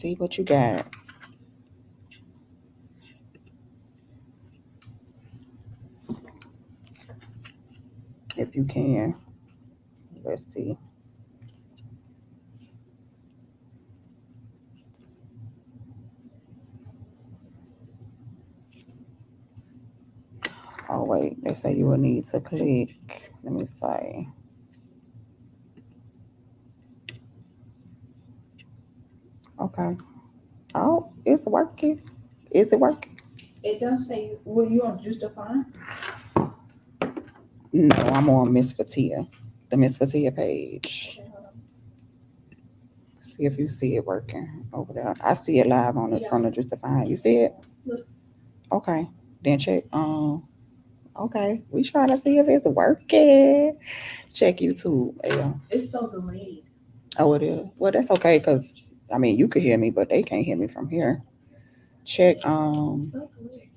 See what you got. If you can. Let's see. Oh wait, they say you will need to click. Let me say. Okay. Oh, it's working. Is it working? It does say, well, you on Justify? No, I'm on Miss Fatia. The Miss Fatia page. Okay, hold on. See if you see it working over there. I see it live on it from the Justify. You see it? Looks- Okay. Then check. Okay. We trying to see if it's working. Check YouTube. Yeah. It's so delayed. Oh, it is. Well, that's okay because I mean you could hear me, but they can't hear me from here. Check. So delayed.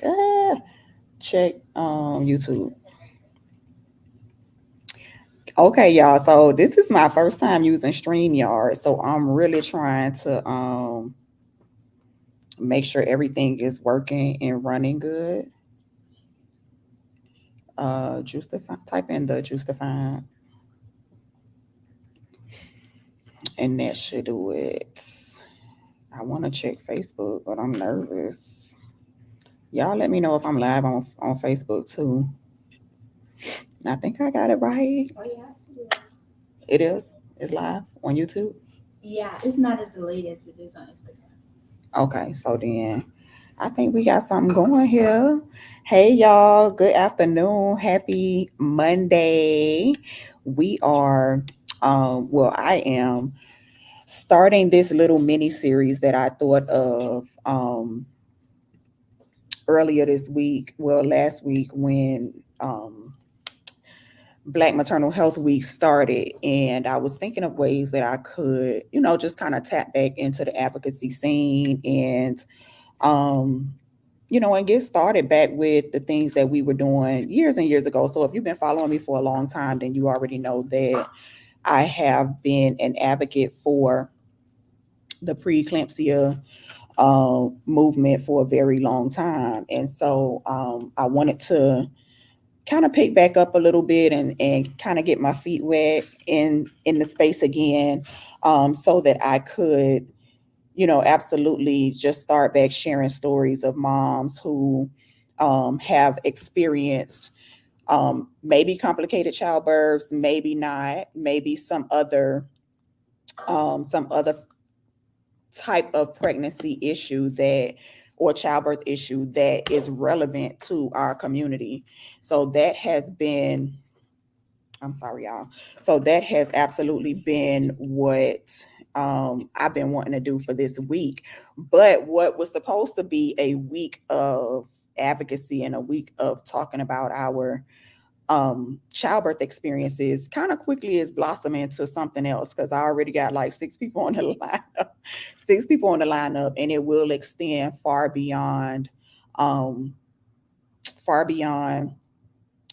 Ah, check. YouTube. Okay, y'all. So this is my first time using StreamYard, so I'm really trying to make sure everything is working and running good. Justify. Type in the Justify, and that should do it. I want to check Facebook, but I'm nervous. Y'all let me know if I'm live on Facebook too. I think I got it right. Oh yeah, I see it. It is. It's live on YouTube. Yeah, it's not as delayed as it is on Instagram. Okay, so then I think we got something going here. Hey y'all, good afternoon. Happy Monday. We are well, I am starting this little mini series that I thought of earlier this week, well last week when Black Maternal Health Week started, and I was thinking of ways that I could, just kind of tap back into the advocacy scene and um and get started back with the things that we were doing years and years ago. So if you've been following me for a long time, then you already know that I have been an advocate for the preeclampsia movement for a very long time. And so I wanted to kind of pick back up a little bit and kind of get my feet wet in the space again, so that I could, absolutely just start back sharing stories of moms who have experienced maybe complicated childbirths, maybe not, maybe some other type of pregnancy issue that or childbirth issue that is relevant to our community. So that has been, I'm sorry, y'all. So that has absolutely been what I've been wanting to do for this week. But what was supposed to be a week of advocacy and a week of talking about our childbirth experiences kind of quickly is blossoming into something else because I already got like six people on the lineup, six people on the lineup, and it will extend um, far beyond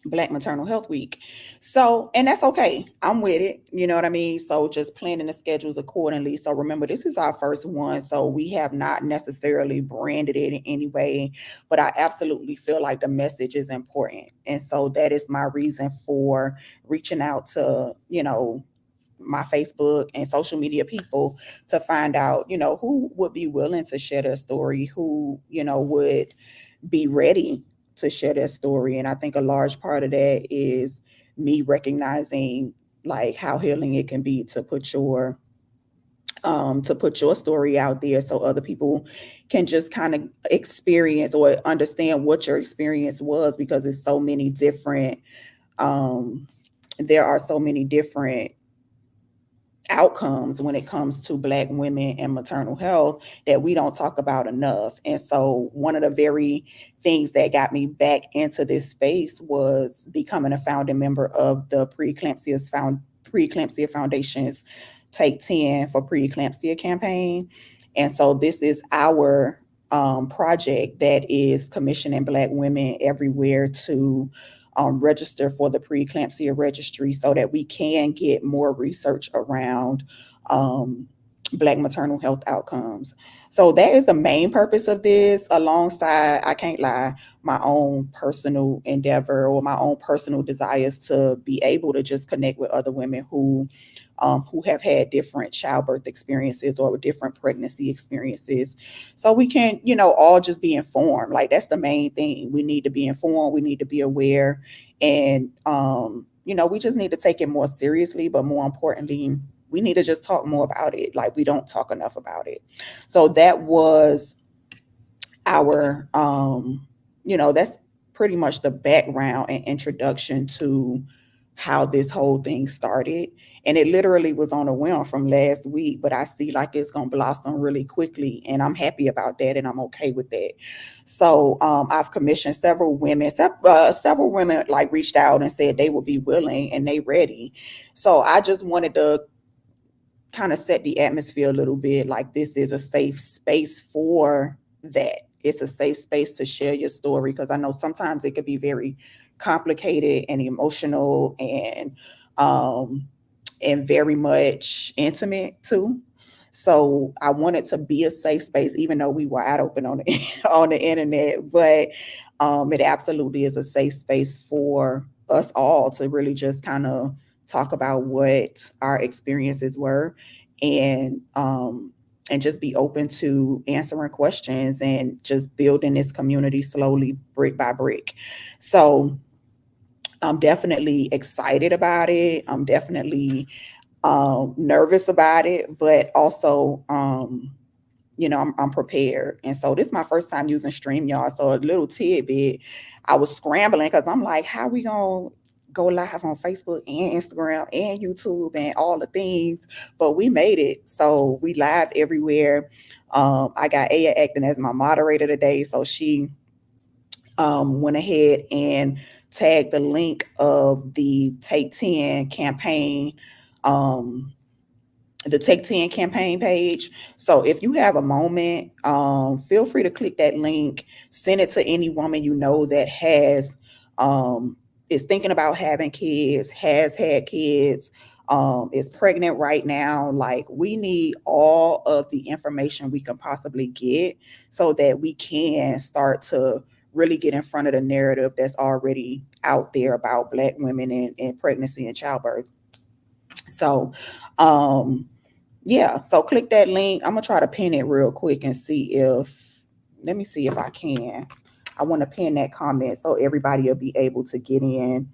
Black Maternal Health Week. So, and that's okay. I'm with it. You know what I mean? So, just planning the schedules accordingly. So, remember, this is our first one. So, we have not necessarily branded it in any way, but I absolutely feel like the message is important. And so, that is my reason for reaching out to, my Facebook and social media people to find out, who would be willing to share their story, who, would be ready to share their story. And I think a large part of that is me recognizing like how healing it can be to put your story out there so other people can just kind of experience or understand what your experience was because it's so many different um there are so many different outcomes when it comes to Black women and maternal health that we don't talk about enough. And so one of the very things that got me back into this space was becoming a founding member of the Preeclampsia Foundation's Take 10 for Preeclampsia campaign. And so this is our project that is commissioning Black women everywhere to register for the preeclampsia registry so that we can get more research around um, Black maternal health outcomes. So that is the main purpose of this, alongside, I can't lie, my own personal endeavor or my own personal desires to be able to just connect with other women who have had different childbirth experiences or different pregnancy experiences. So we can, all just be informed. Like, that's the main thing. We need to be informed, we need to be aware, and we just need to take it more seriously, but more importantly, we need to just talk more about it. Like, we don't talk enough about it. So that was our that's pretty much the background and introduction to how this whole thing started. And it literally was on a whim from last week, but I see like it's going to blossom really quickly, and I'm happy about that, and I'm okay with that. So I've commissioned several women like reached out and said they would be willing and they ready. So I just wanted to kind of set the atmosphere a little bit, like this is a safe space for that. It's a safe space to share your story, because I know sometimes it could be very complicated and emotional um and very much intimate too. So I wanted to be a safe space, even though we were out open on the on the internet. But it absolutely is a safe space for us all to really just kind of talk about what our experiences were, and and just be open to answering questions and just building this community slowly, brick by brick. So I'm definitely excited about it. I'm definitely nervous about it, but also, I'm prepared. And so this is my first time using StreamYard. So a little tidbit, I was scrambling because I'm like, how we going to go live on Facebook and Instagram and YouTube and all the things? But we made it. So we live everywhere. I got Aya acting as my moderator today. So she went ahead and tagged the link of um, the Take 10 campaign page. So if you have a moment, feel free to click that link, send it to any woman you know that um, is thinking about having kids, has had kids, is pregnant right now. Like, we need all of the information we can possibly get so that we can start to really get in front of the narrative that's already out there about Black women and pregnancy and childbirth. So, um, yeah, so click that link. I'm gonna try to pin it real quick and let me see if I can. I want to pin that comment so everybody will be able to get in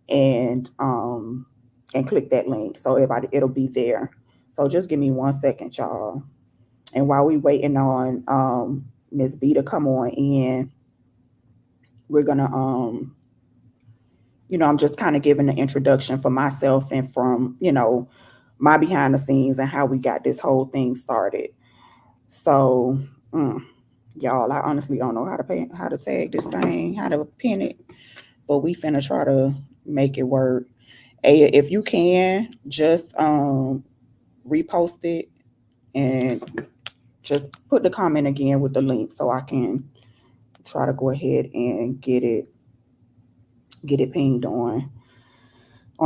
and click that link. So everybody, it'll be there. So just give me 1 second, y'all. And while we waiting on Miss B to come on in, we're gonna I'm just kind of giving the introduction for myself and from, my behind the scenes and how we got this whole thing started. So, mm, y'all, I honestly don't know how to tag this thing, how to pin it, but we finna try to make it work. Hey, if you can, just repost it and just put the comment again with the link so I can try to go ahead and get it pinged on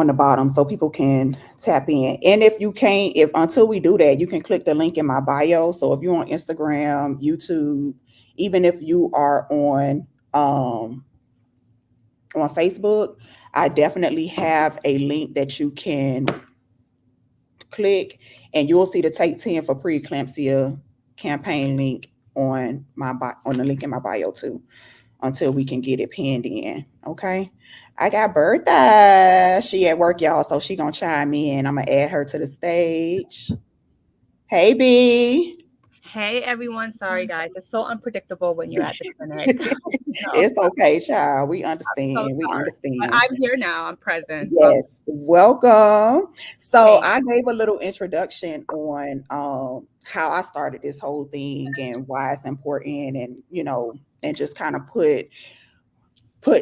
the bottom so people can tap in. And if you can't, if until we do that, you can click the link in my bio. So if you're on Instagram, YouTube, even if you are on Facebook, I definitely have a link that you can click, and you'll see the Take 10 for preeclampsia campaign link on the link in my bio too, until we can get it pinned in. Okay. I got Bertha. She at work, y'all, so she gonna chime in. I'm gonna add her to the stage. Hey B. Hey everyone, sorry guys, it's so unpredictable when you're at the clinic. No, It's okay, child. We so understand. We sorry. But understand. I'm here now, I'm present. So Yes, welcome. So thanks. I gave a little introduction on how I started this whole thing and why it's important, and and just kind of put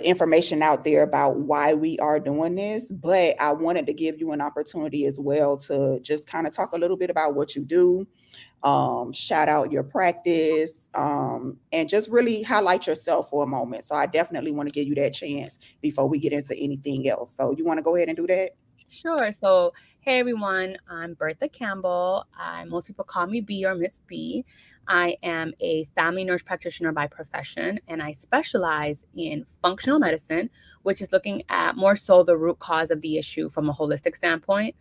information out there about why we are doing this. But I wanted to give you an opportunity as well to just kind of talk a little bit about what you do, shout out your practice, and just really highlight yourself for a moment. So I definitely want to give you that chance before we get into anything else. So you want to go ahead and do that? Sure. So, hey everyone, I'm Bertha Campbell. Most people call me B or Miss B. I am a family nurse practitioner by profession, and I specialize in functional medicine, which is looking at more so the root cause of the issue from a holistic standpoint,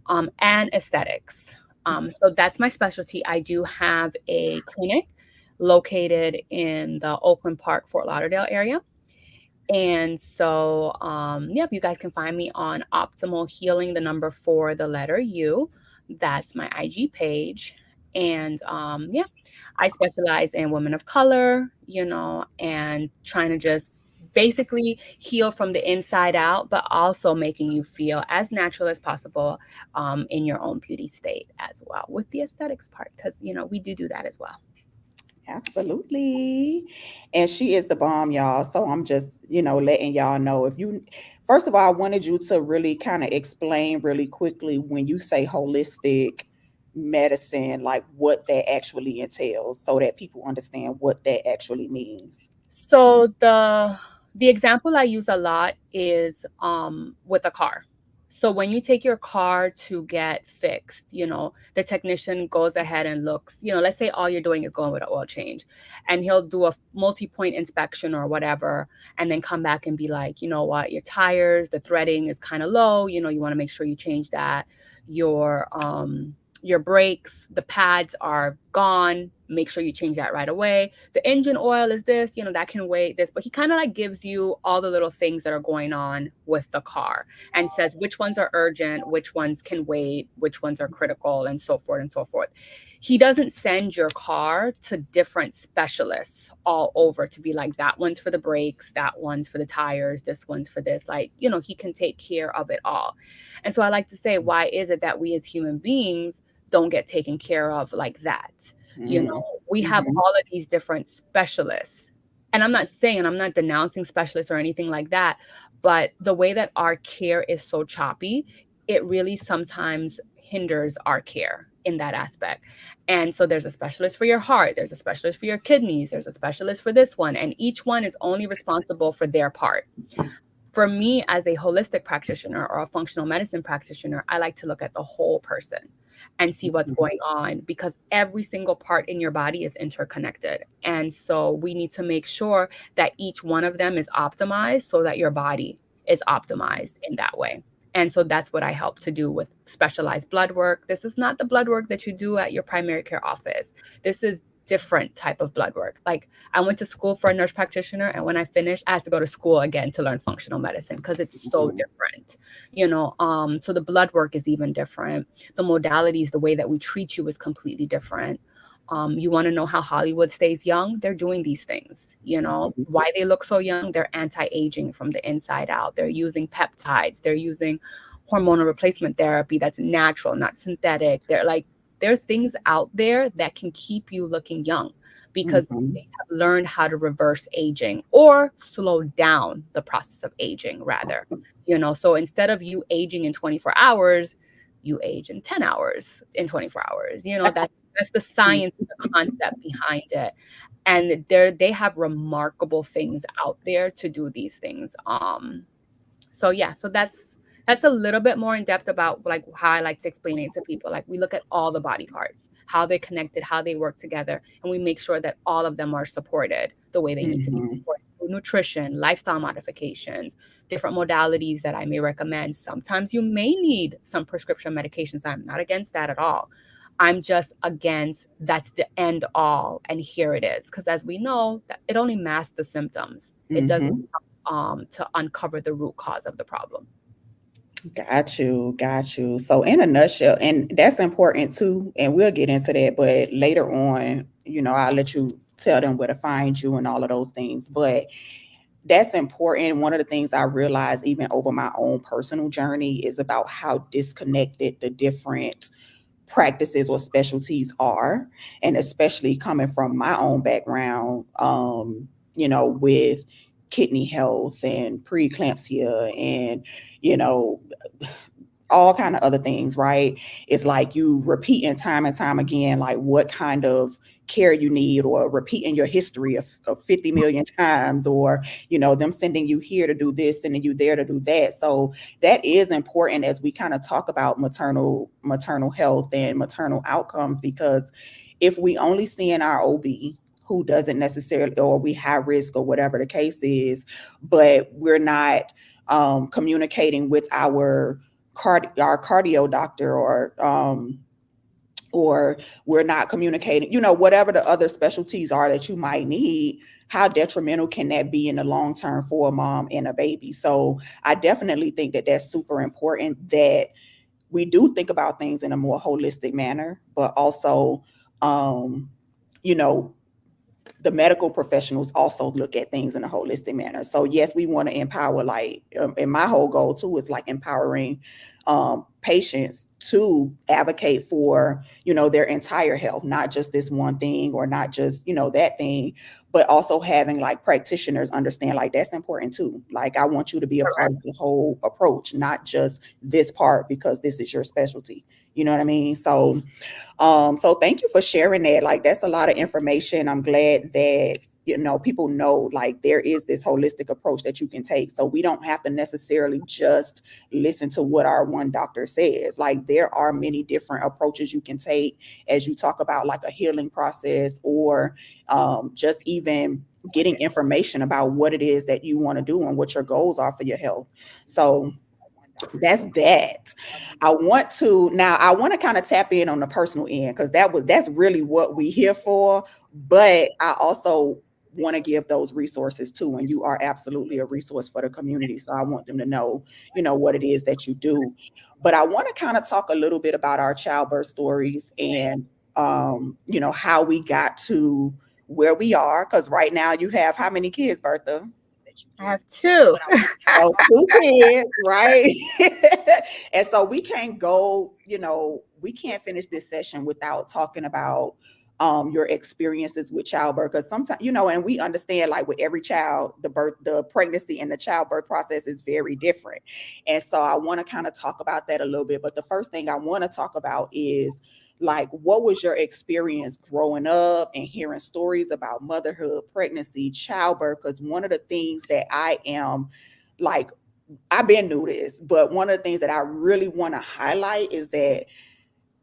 and aesthetics. So that's my specialty. I do have a clinic located in the Oakland Park, Fort Lauderdale area. And so, yep, you guys can find me on Optimal Healing, the number 4, the letter U. That's my IG page. And yeah, I specialize in women of color, and trying to just basically heal from the inside out, but also making you feel as natural as possible in your own beauty state as well, with the aesthetics part, because, we do that as well. Absolutely. And she is the bomb, y'all. So I'm just, letting y'all know if you, first of all, I wanted you to really kind of explain really quickly when you say holistic medicine, like what that actually entails so that people understand what that actually means. So the example I use a lot is with a car. So when you take your car to get fixed, the technician goes ahead and looks, let's say all you're doing is going with an oil change, and he'll do a multi-point inspection or whatever, and then come back and be like, you know what, your tires, the threading is kind of low, you want to make sure you change that. Your brakes, the pads are gone. Make sure you change that right away. The engine oil is this, that can wait this. But he kind of like gives you all the little things that are going on with the car and says which ones are urgent, which ones can wait, which ones are critical, and so forth and so forth. He doesn't send your car to different specialists all over to be like, that one's for the brakes, that one's for the tires, this one's for this. Like, he can take care of it all. And so I like to say, why is it that we as human beings don't get taken care of like that? We have all of these different specialists. And I'm not denouncing specialists or anything like that, but the way that our care is so choppy, it really sometimes hinders our care in that aspect. And so there's a specialist for your heart, there's a specialist for your kidneys, there's a specialist for this one, and each one is only responsible for their part. For me, as a holistic practitioner or a functional medicine practitioner, I like to look at the whole person and see what's going on, because every single part in your body is interconnected. And so we need to make sure that each one of them is optimized so that your body is optimized in that way. And so that's what I help to do with specialized blood work. This is not the blood work that you do at your primary care office. This is different type of blood work. Like, I went to school for a nurse practitioner, and when I finished, I had to go to school again to learn functional medicine because it's so different, so the blood work is even different. The modalities, the way that we treat you is completely different. You want to know how Hollywood stays young? They're doing these things, why they look so young. They're anti-aging from the inside out. They're using peptides. They're using hormonal replacement therapy that's natural, not synthetic. There are things out there that can keep you looking young because they have learned how to reverse aging or slow down the process of aging, rather. So instead of you aging in 24 hours, you age in 10 hours, in 24 hours. That's the science, the concept behind it. And they have remarkable things out there to do these things. So that's a little bit more in depth about like how I like to explain it to people. Like, we look at all the body parts, how they're connected, how they work together, and we make sure that all of them are supported the way they need to be supported. Nutrition, lifestyle modifications, different modalities that I may recommend. Sometimes you may need some prescription medications. I'm not against that at all. I'm just against that's the end all and here it is. Because as we know, that it only masks the symptoms. It doesn't to uncover the root cause of the problem. Got you. So in a nutshell, and that's important too, and we'll get into that, but later on, I'll let you tell them where to find you and all of those things. But that's important. One of the things I realized even over my own personal journey is about how disconnected the different practices or specialties are, and especially coming from my own background, with kidney health and preeclampsia and you know all kind of other things, right? It's like you repeating time and time again, like what kind of care you need, or repeating your history of 50 million times, or, them sending you here to do this, sending you there to do that. So that is important as we kind of talk about maternal health and maternal outcomes, because if we only see in our OB who doesn't necessarily, or we high risk or whatever the case is, but we're not communicating with our cardio doctor, or we're not communicating, whatever the other specialties are that you might need, how detrimental can that be in the long term for a mom and a baby? So I definitely think that that's super important, that we do think about things in a more holistic manner, but also, you know, the medical professionals also look at things in a holistic manner. So yes, we want to empower, like, and my whole goal too is like empowering patients to advocate for, their entire health, not just this one thing, or not just, that thing, but also having like practitioners understand like that's important too. Like, I want you to be a part of the whole approach, not just this part because this is your specialty. You know what I mean? So thank you for sharing that. Like, that's a lot of information. I'm glad that, people know like there is this holistic approach that you can take. So we don't have to necessarily just listen to what our one doctor says. Like, there are many different approaches you can take as you talk about like a healing process, or just even getting information about what it is that you want to do and what your goals are for your health. So that's that. I want to kind of tap in on the personal end, because that's really what we here for. But I also want to give those resources too. And you are absolutely a resource for the community. So I want them to know, what it is that you do. But I want to kind of talk a little bit about our childbirth stories, and how we got to where we are. Because right now you have how many kids, Bertha? I have two. Oh, 2 kids, right? And so we can't go, we can't finish this session without talking about your experiences with childbirth. Because sometimes, and we understand, like, with every child, the pregnancy and the childbirth process is very different. And so I want to kind of talk about that a little bit. But the first thing I want to talk about is, like, what was your experience growing up and hearing stories about motherhood, pregnancy, childbirth? Because one of the things that I am, like, I've been through this, but one of the things that I really want to highlight is that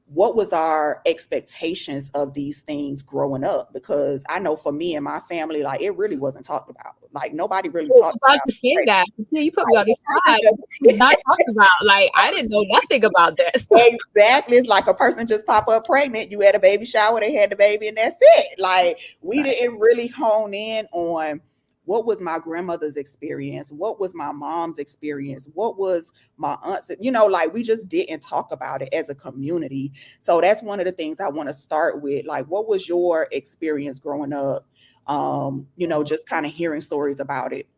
what was our expectations of these things growing up? Because I know for me and my family, like, it really wasn't talked about. Like, nobody really I was talked about about to say it. that. See, you put me on the spot. It's not talked about. Like, I didn't know nothing about this. Exactly. It's like a person just pop up pregnant. You had a baby shower, they had the baby, and that's it. Like, we didn't really hone in on what was my grandmother's experience, what was my mom's experience, what was my aunt's, like, we just didn't talk about it as a community. So that's one of the things I want to start with. Like, what was your experience growing up? Just kind of hearing stories about it.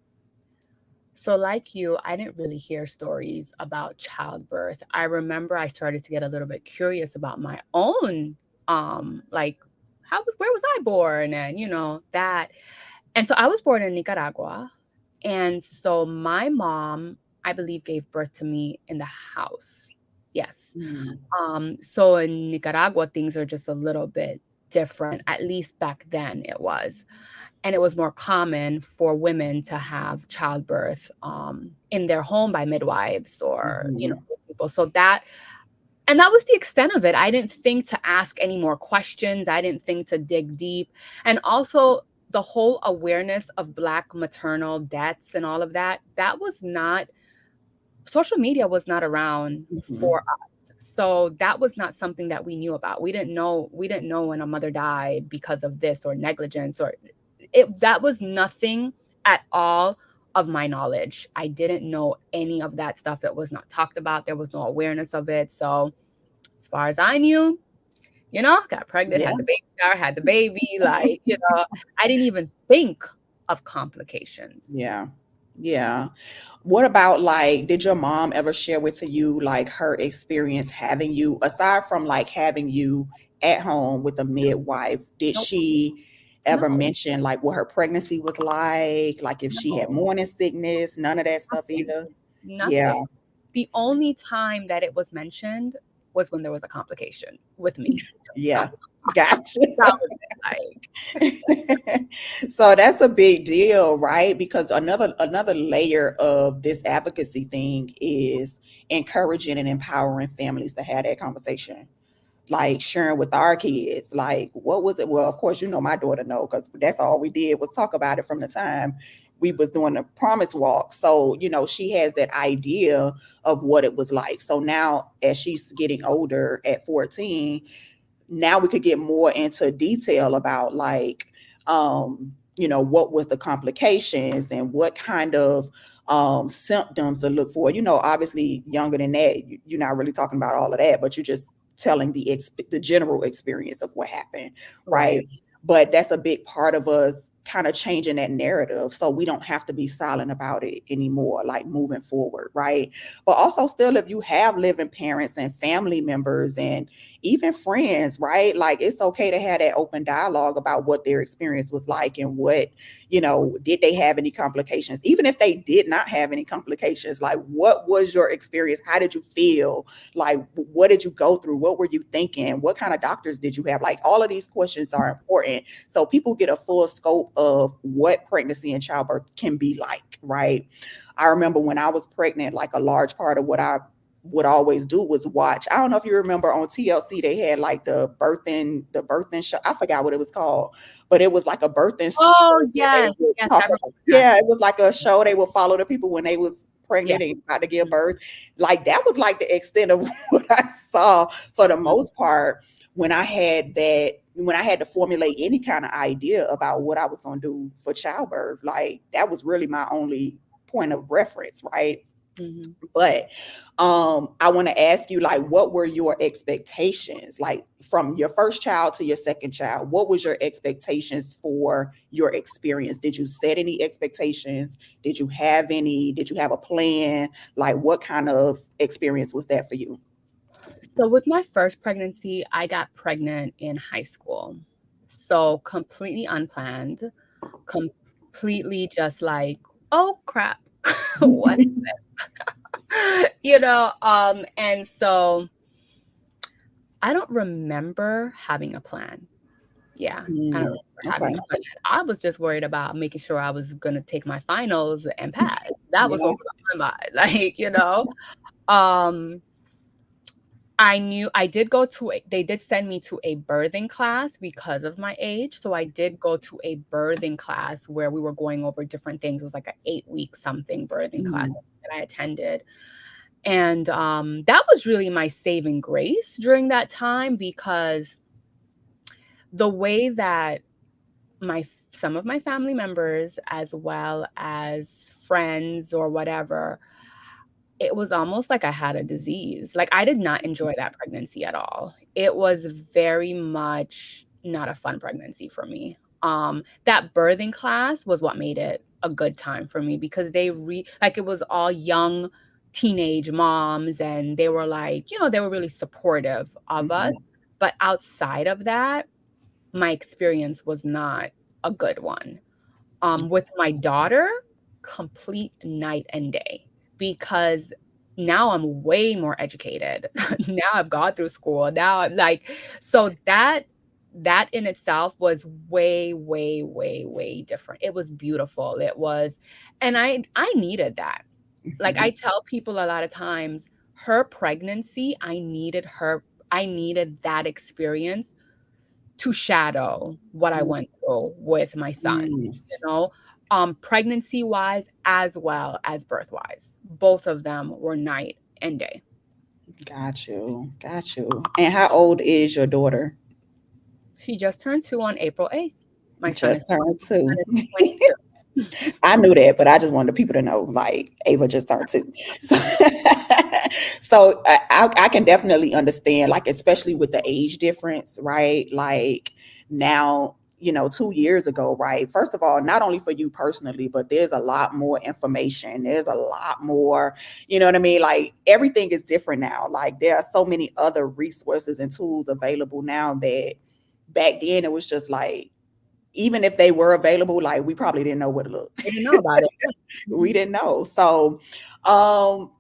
So, like you, I didn't really hear stories about childbirth. I remember I started to get a little bit curious about my own, like, where was I born, and that. And so I was born in Nicaragua, and so my mom, I believe, gave birth to me in the house. Yes. Mm. So in Nicaragua, things are just a little bit different. At least back then, it was. And it was more common for women to have childbirth in their home by midwives, or Mhm. people. So that was the extent of it. I didn't think to ask any more questions. I didn't think to dig deep. And also, the whole awareness of Black maternal deaths and all of that, social media was not around Mhm. for us. So that was not something that we knew about. We didn't know when a mother died because of this or negligence, or that was nothing at all of my knowledge. I didn't know any of that stuff. It was not talked about. There was no awareness of it. So as far as I knew, got pregnant, Yeah. had the baby shower, had the baby, like, I didn't even think of complications. Yeah. Yeah. What about, like, did your mom ever share with you like her experience having you, aside from like having you at home with a midwife? Did Nope. she No, ever mention like what her pregnancy was like if she had no, morning sickness, none of that stuff nothing, either? Yeah. nothing. The only time that it was mentioned was when there was a complication with me. Yeah. Gotcha. That was it. Like, So that's a big deal, right? Because another layer of this advocacy thing is encouraging and empowering families to have that conversation, like sharing with our kids, like what was it? Well, of course, my daughter know because that's all we did was talk about it from the time we was doing the promise walk. So she has that idea of what it was like. So now as she's getting older at 14, now we could get more into detail about like what was the complications and what kind of symptoms to look for. Obviously younger than that, you're not really talking about all of that, but you're just telling the general experience of what happened, right. right? But that's a big part of us kind of changing that narrative so we don't have to be silent about it anymore, like moving forward, right? But also still, if you have living parents and family members and even friends, right? Like it's okay to have that open dialogue about what their experience was like and did they have any complications? Even if they did not have any complications, like what was your experience? How did you feel? Like what did you go through? What were you thinking? What kind of doctors did you have? Like all of these questions are important so people get a full scope of what pregnancy and childbirth can be like, right? I remember when I was pregnant, like a large part of what I would always do was watch. I don't know if you remember on TLC, they had like the birthing show. I forgot what it was called, but it was like a birthing Oh, show where they yes. would Yes, talk I remember about, that. yeah, it was like a show. They would follow the people when they was Yeah. pregnant and about to give birth. Like that was like the extent of what I saw for the most part when I had to formulate any kind of idea about what I was going to do for childbirth. Like that was really my only point of reference, right? Mm-hmm. But I want to ask you, like, what were your expectations, like from your first child to your second child? What was your expectations for your experience? Did you set any expectations? Did you have any? Did you have a plan? Like, what kind of experience was that for you? So with my first pregnancy, I got pregnant in high school. So completely unplanned, completely just like, oh crap, what? And so I don't remember having a plan. Yeah, I don't Mm, remember having okay. a plan. I was just worried about making sure I was gonna take my finals and pass. That was Yeah. what was on my mind. Um, I knew I did go to they did send me to a birthing class because of my age. So I did go to a birthing class where we were going over different things. It was like an 8-week something birthing class Mhm. that I attended. And that was really my saving grace during that time because the way that some of my family members as well as friends or whatever, it was almost like I had a disease. Like I did not enjoy that pregnancy at all. It was very much not a fun pregnancy for me. That birthing class was what made it a good time for me because like it was all young teenage moms and they were like, they were really supportive of us. Mhm. But outside of that, my experience was not a good one. With my daughter, complete night and day because now I'm way more educated. Now I've gone through school. Now I'm like, so that in itself was way, way, way, way different. It was beautiful. It was, and I needed that. Like I Mhm. tell people a lot of times, her pregnancy, I needed that experience to shadow what I went through with my son, Mm. you know, pregnancy wise as well as birth wise. Both of them were night and day. Got you. Got you. And how old is your daughter? She just turned 2 on April 8th. My son is Just turned two. 22. I knew that, but I just wanted the people to know, like Ava just turned two. So, so I can definitely understand, like especially with the age difference, right? Like now, 2 years ago, right? First of all, not only for you personally, but there's a lot more information. There's a lot more, you know what I mean? Like everything is different now. Like there are so many other resources and tools available now that back then it was just like even if they were available, like we probably didn't know where to look. I didn't know about it. We Mhm. didn't know. So, um,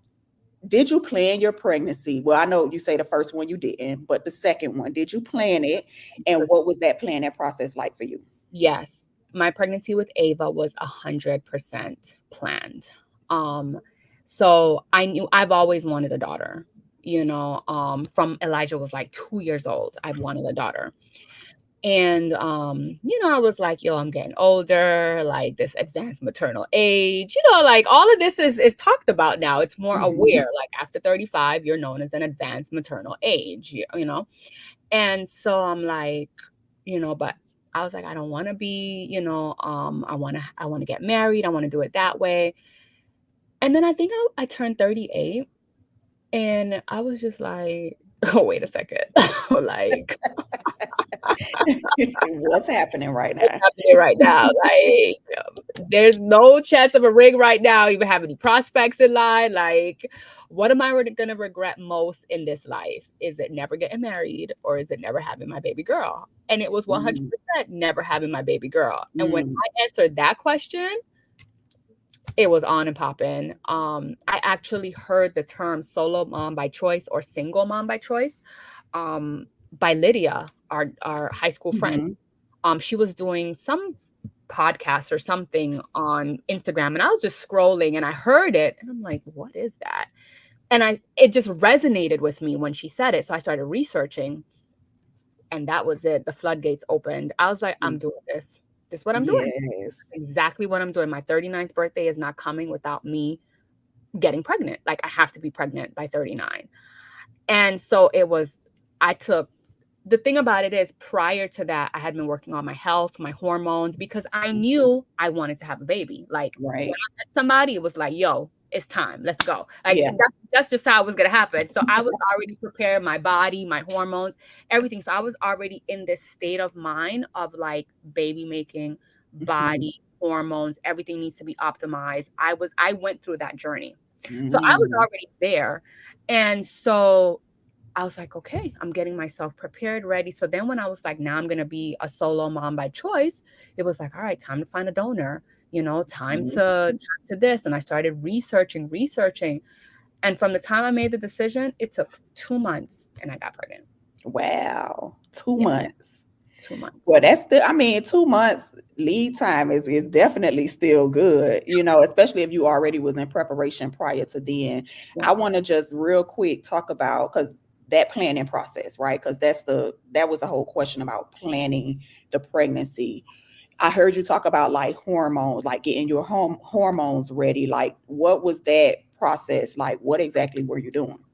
did you plan your pregnancy? Well, I know you say the first one you didn't, but the second one, did you plan it? And what was that planning process like for you? Yes, my pregnancy with Ava was 100% planned. Um, so I knew I've always wanted a daughter. From Elijah was like 2 years old, I've wanted a daughter. And I was like, yo, I'm getting older, like this advanced maternal age, like all of this is talked about now. It's more Mhm. aware, like after 35, you're known as an advanced maternal age, And so I'm like, but I was like, I don't want to be, I want to get married. I want to do it that way. And then I think I turned 38 and I was just like, oh, wait a second. Like, What's happening right what's now? happening right now? Like, there's no chance of a ring right now. Even have any prospects in line? Like, what am I going to regret most in this life? Is it never getting married or is it never having my baby girl? And it was Mm, 100% never having my baby girl. And when mm, I answered that question, it was on and popping. I actually heard the term solo mom by choice or single mom by choice by Lydia, our high school friend. mhm. She was doing some podcast or something on Instagram, and I was just scrolling and I heard it and I'm like, what is that? And it just resonated with me when she said it. So I started researching and that was it. The floodgates opened. I was like, I'm doing this. This is what I'm doing. Yes. Exactly what I'm doing. My 39th birthday is not coming without me getting pregnant. Like I have to be pregnant by 39. And so I took the thing about it is prior to that, I had been working on my health, my hormones, because I knew I wanted to have a baby. Like when Right. I met somebody, it was like, yo, it's time. Let's go. Like Yeah. that's just how it was going to happen. So I was already prepared, my body, my hormones, everything. So I was already in this state of mind of like baby making, Mhm. body, hormones, everything needs to be optimized. I went through that journey. So I was Mm. already there. And so I was like, okay, I'm getting myself prepared, ready. So then when I was like, now I'm going to be a solo mom by choice, it was like, all right, time to find a donor, time to this. And I started researching. And from the time I made the decision, it took 2 months and I got pregnant. Wow. Two Yeah, months. 2 months. Well, that's the, I mean, 2 months lead time is definitely still good, especially if you already was in preparation prior to then. Yeah. I want to just real quick talk about because that planning process, right? Because that was the whole question about planning the pregnancy. I heard you talk about like hormones, like getting your hormones ready. Like, what was that process like? What exactly were you doing?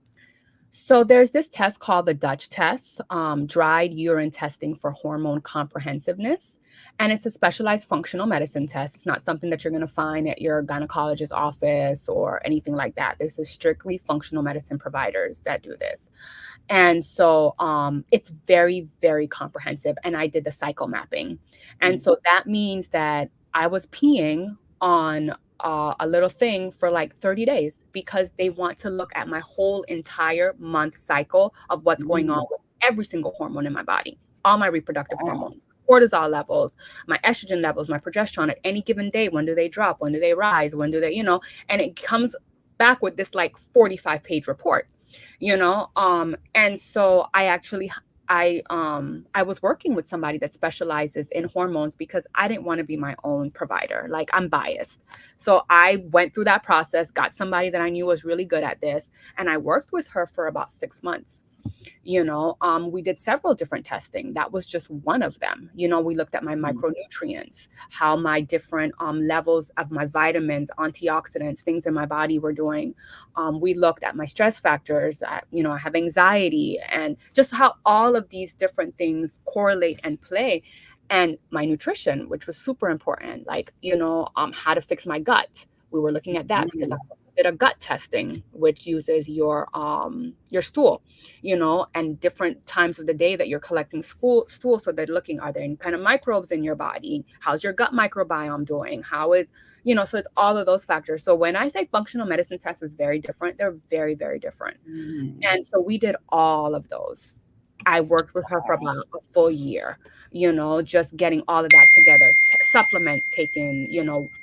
So there's this test called the Dutch test, dried urine testing for hormone comprehensiveness. And it's a specialized functional medicine test. It's not something that you're going to find at your gynecologist's office or anything like that. This is strictly functional medicine providers that do this. And so it's very, very comprehensive. And I did the cycle mapping. And Mm. so that means that I was peeing on a little thing for like 30 days because they want to look at my whole entire month cycle of what's going on Mm. with every single hormone in my body, all my reproductive Wow. hormones, cortisol levels, my estrogen levels, my progesterone at any given day. When do they drop? When do they rise? When do they, and it comes back with this like 45-page report, and so I was working with somebody that specializes in hormones because I didn't want to be my own provider. Like I'm biased. So I went through that process, got somebody that I knew was really good at this, and I worked with her for about 6 months. We did several different testing. That was just one of them. We looked at my Mm. micronutrients, how my different levels of my vitamins, antioxidants, things in my body were doing. We looked at my stress factors. I have anxiety, and just how all of these different things correlate and play. And my nutrition, which was super important, like how to fix my gut. We were looking at that because I Mm. did a gut testing, which uses your stool, and different times of the day that you're collecting stool. So they're looking, are there any kind of microbes in your body? How's your gut microbiome doing? So it's all of those factors. So when I say functional medicine test is very different, they're very, very different. Mm. And so we did all of those. I worked with her for about a full year, just getting all of that together. Supplements taken,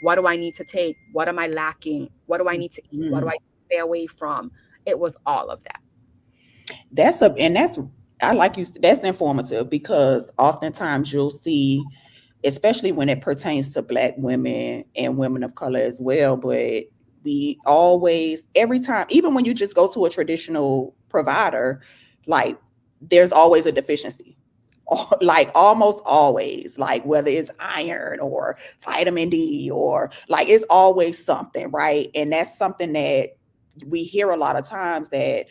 what do I need to take? What am I lacking? What do I need to eat? What do Mm. I stay away from? It was all of that. That's I like you that's informative because oftentimes you'll see, especially when it pertains to black women and women of color as well, but we always, every time, even when you just go to a traditional provider, like there's always a deficiency. Like almost always, like whether it's iron or vitamin D or like it's always something, right? And that's something that we hear a lot of times, that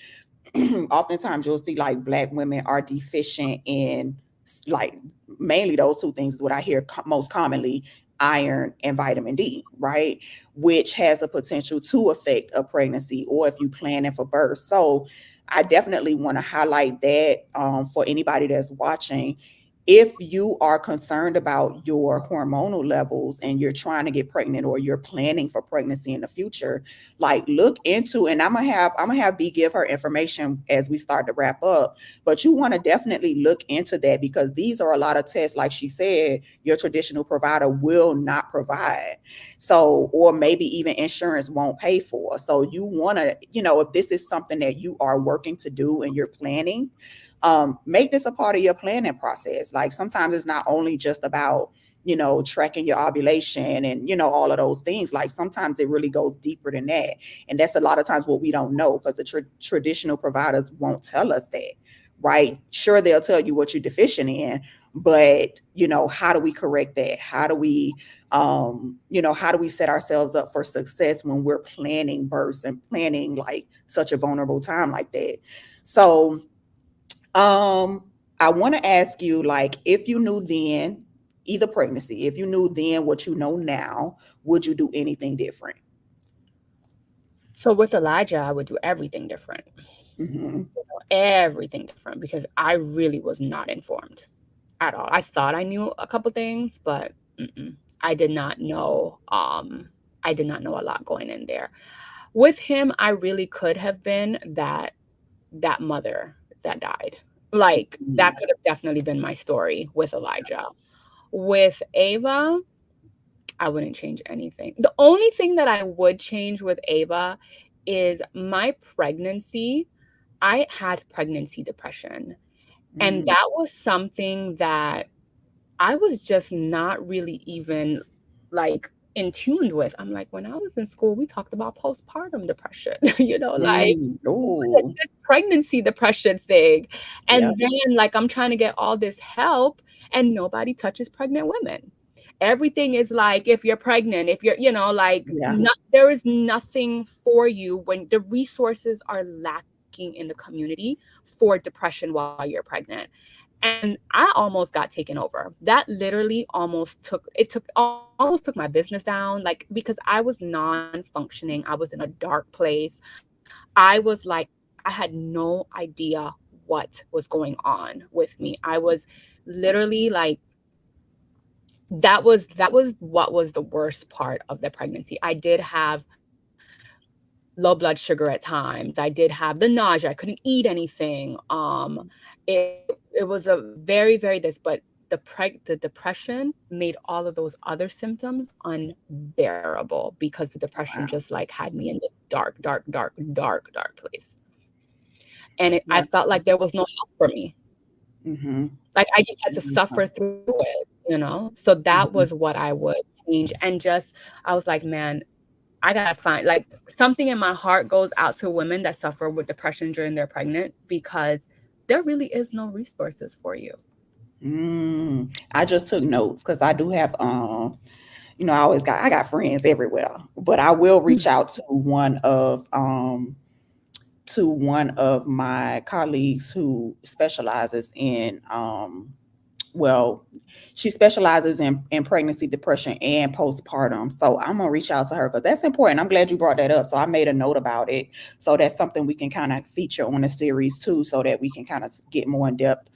oftentimes you'll see like black women are deficient in, like, mainly those two things is what I hear most commonly: iron and vitamin D, right? Which has the potential to affect a pregnancy or if you planning for birth. So I definitely want to highlight that, for anybody that's watching. If you are concerned about your hormonal levels and you're trying to get pregnant or you're planning for pregnancy in the future, like look into, and I'm gonna have B give her information as we start to wrap up, but you want to definitely look into that because these are a lot of tests, like she said, your traditional provider will not provide. So, or maybe even insurance won't pay for. So you want to, if this is something that you are working to do and you're planning, make this a part of your planning process. Like sometimes it's not only just about, tracking your ovulation and, all of those things. Like sometimes it really goes deeper than that. And that's a lot of times what we don't know because the traditional providers won't tell us that, right? Sure, they'll tell you what you're deficient in, but, how do we correct that? How do we set ourselves up for success when we're planning births and planning like such a vulnerable time like that? So, um, I want to ask you, like, if you knew then, either pregnancy, if you knew then what you know now, would you do anything different? So with Elijah, I would do everything different. Hmm. Everything different because I really was not informed at all. I thought I knew a couple things, but I did not know. I did not know a lot going in there. With him, I really could have been that mother that died. Like that could have definitely been my story with Elijah. With Ava, I wouldn't change anything. The only thing that I would change with Ava is my pregnancy. I had pregnancy depression. And Mm, that was something that I was just not really even like in tuned with. I'm like, when I was in school, we talked about postpartum depression, like what is oh, this pregnancy depression thing? yeah, And then like I'm trying to get all this help and nobody touches pregnant women. Everything is like if you're pregnant, if you're, like yeah, not, there is nothing for you when the resources are lacking in the community for depression while you're pregnant. And I almost got taken over. That literally almost took my business down, like because I was non-functioning. I was in a dark place. I was like, I had no idea what was going on with me. I was literally like that was what was the worst part of the pregnancy. I did have low blood sugar at times. I did have the nausea. I couldn't eat anything. It was a very, very this, but the depression made all of those other symptoms unbearable because the depression wow, just like had me in this dark, dark, dark, dark, dark place. And I yeah, felt like there was no help for me. mm-hmm. Like I just had to suffer through it. So that Hmm. was what I would change. And just I was like, man, I gotta find like something in my heart goes out to women that suffer with depression during their pregnant because there really is no resources for you. I just took notes because I do have, I got friends everywhere, but I will reach out to one of my colleagues who specializes in, well, she specializes in pregnancy depression and postpartum. So I'm gonna reach out to her because that's important. I'm glad you brought that up. So I made a note about it. So that's something we can kind of feature on the series too, so that we can kind of get more in depth,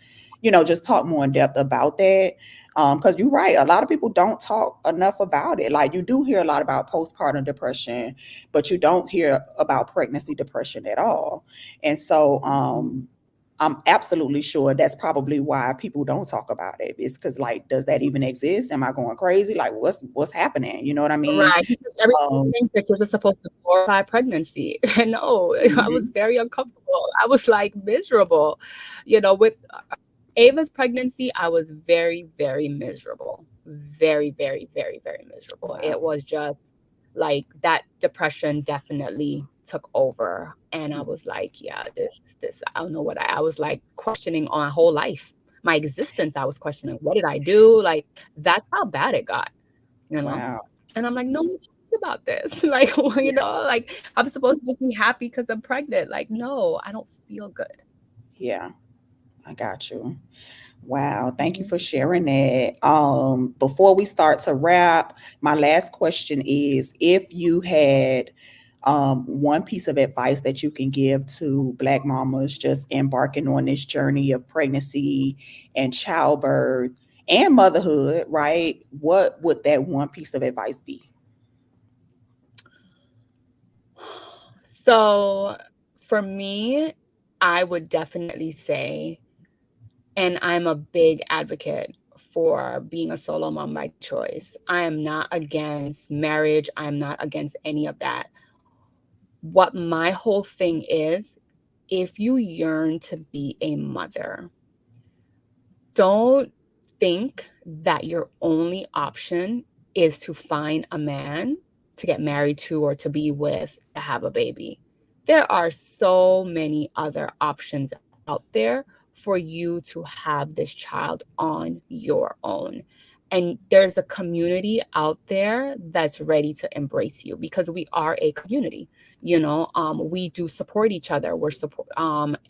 just talk more in depth about that. Because you're right, a lot of people don't talk enough about it. Like you do hear a lot about postpartum depression, but you don't hear about pregnancy depression at all. And so, I'm absolutely sure that's probably why people don't talk about it. It's because, like, does that even exist? Am I going crazy? Like, what's happening? You know what I mean? Right, because everybody Um, thinks that you're just supposed to glorify pregnancy. And no, I was mhm. very uncomfortable. I was like miserable. With Ava's pregnancy, I was very, very miserable. Very, very, very, very miserable. It Wow. was just like that depression definitely took over. And I Mm. was like, yeah, this, I don't know what I was like questioning my whole life, my existence. I was questioning, what did I do? Like, that's how bad it got, you know? Wow. And I'm like, no one's talking about this. Like, well, like I'm supposed to just be happy because I'm pregnant. Like, no, I don't feel good. Yeah, I got you. Wow, thank you Mhm. for sharing that. Before we start to wrap, my last question is if you had one piece of advice that you can give to Black mamas just embarking on this journey of pregnancy and childbirth and motherhood, right? What would that one piece of advice be? So for me, I would definitely say, and I'm a big advocate for being a solo mom by choice. I am not against marriage. I'm not against any of that. What my whole thing is, if you yearn to be a mother, don't think that your only option is to find a man to get married to or to be with to have a baby. There are so many other options out there for you to have this child on your own. And there's a community out there that's ready to embrace you because we are a community. We do support each other. We're support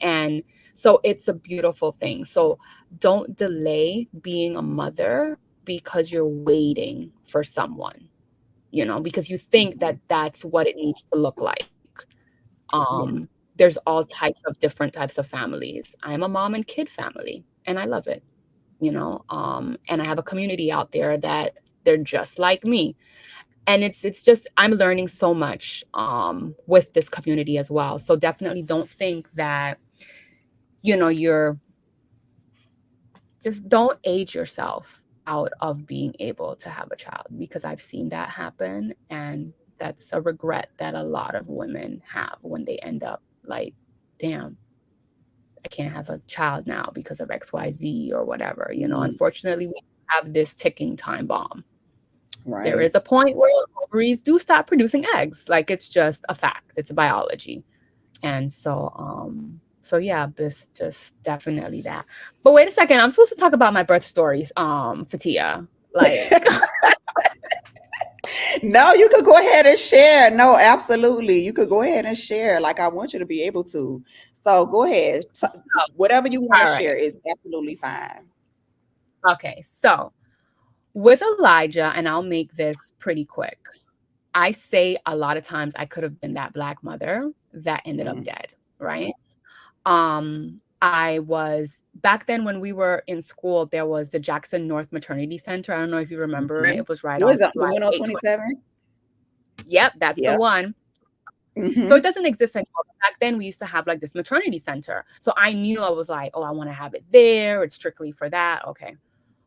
and so it's a beautiful thing. So don't delay being a mother because you're waiting for someone, because you think that Mhm. that's what it needs to look like. Yeah. There's all types of different types of families. I'm a mom and kid family, and I love it, and I have a community out there that they're just like me. And it's just I'm learning so much with this community as well. So definitely don't think that, you're just don't age yourself out of being able to have a child because I've seen that happen. And that's a regret that a lot of women have when they end up like, damn, I can't have a child now because of XYZ or whatever. Mhm. Unfortunately, we have this ticking time bomb. There Right. is a point where ovaries do stop producing eggs. Like it's just a fact. It's biology. And so yeah, this just definitely that. But wait a second, I'm supposed to talk about my birth stories, Fatia. Like, No, you could go ahead and share. No, absolutely. You could go ahead and share. Like, I want you to be able to. So go ahead. Whatever you want to all share right. is absolutely fine. Okay. So with Elijah, and I'll make this pretty quick. I say a lot of times I could have been that Black mother that ended up Mm. dead, right? I was back then when we were in school, there was the Jackson North Maternity Center. I don't know if you remember it. Mhm. It was right What on is that? The like one on 820. 27? Yep, that's the Yeah. one. So it Hmm. doesn't exist anymore. But back then we used to have like this maternity center. So I knew I was like, oh, I want to have it there. It's strictly for that. Okay.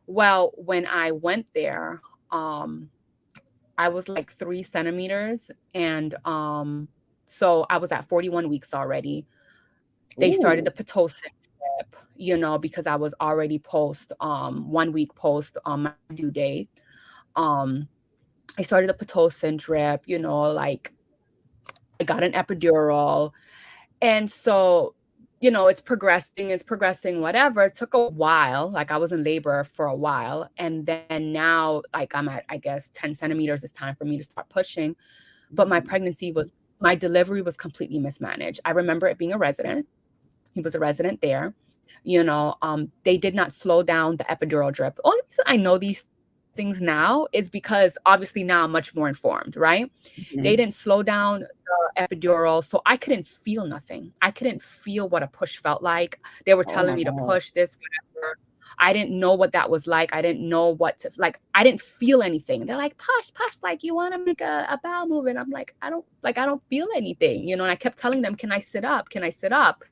Well, when I went there, um, I was like 3 centimeters. And so I was at 41 weeks already. They started the Ooh. Pitocin trip, because I was already post 1 week post on my due date. Um, I started the Pitocin drip, like I got an epidural. And so, it's progressing, whatever. It took a while. Like I was in labor for a while. And then now, like I'm at, I guess, 10 centimeters. It's time for me to start pushing. But my delivery was completely mismanaged. I remember it being a resident. He was a resident there. They did not slow down the epidural drip. The only reason I know these things now is because obviously now I'm much more informed, right? They didn't Mhm. slow down the epidural, so I couldn't feel nothing. I couldn't feel what a push felt like. They were Oh telling my me to God. push this, whatever. I didn't know what that was like. I didn't know what to, like, I didn't feel anything. They're like, Posh, like, you want to make a bowel movement? I'm like, I don't feel anything, and I kept telling them, can I sit up? Can I sit up?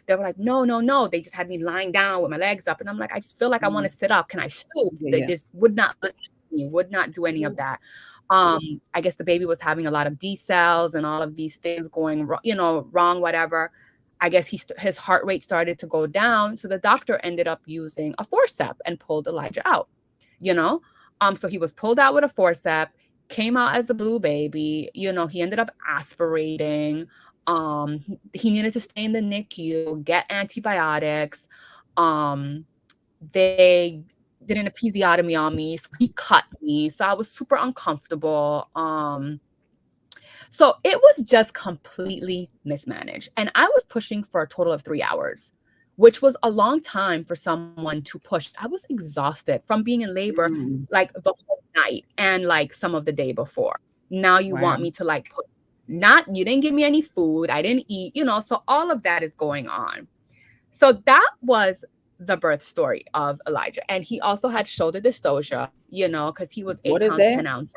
They were like, no, no, no. They just had me lying down with my legs up. And I'm like, I just feel like I want to sit up. Can I stoop? They Yeah. just would not listen to me, would not do any of that. I guess the baby was having a lot of D cells and all of these things going wrong, whatever. I guess his heart rate started to go down. So the doctor ended up using a forceps and pulled Elijah out, So he was pulled out with a forceps, came out as the blue baby. He ended up aspirating. He needed to stay in the NICU, get antibiotics. They did an episiotomy on me. So he cut me. So I was super uncomfortable. So it was just completely mismanaged. And I was pushing for a total of 3 hours, which was a long time for someone to push. I was exhausted from being in labor, like the whole night and like some of the day before. Now you want me to like put, you didn't give me any food. I didn't eat, so all of that is going on. So that was the birth story of Elijah. And he also had shoulder dystocia, because he was 8 pounds, 10 ounces.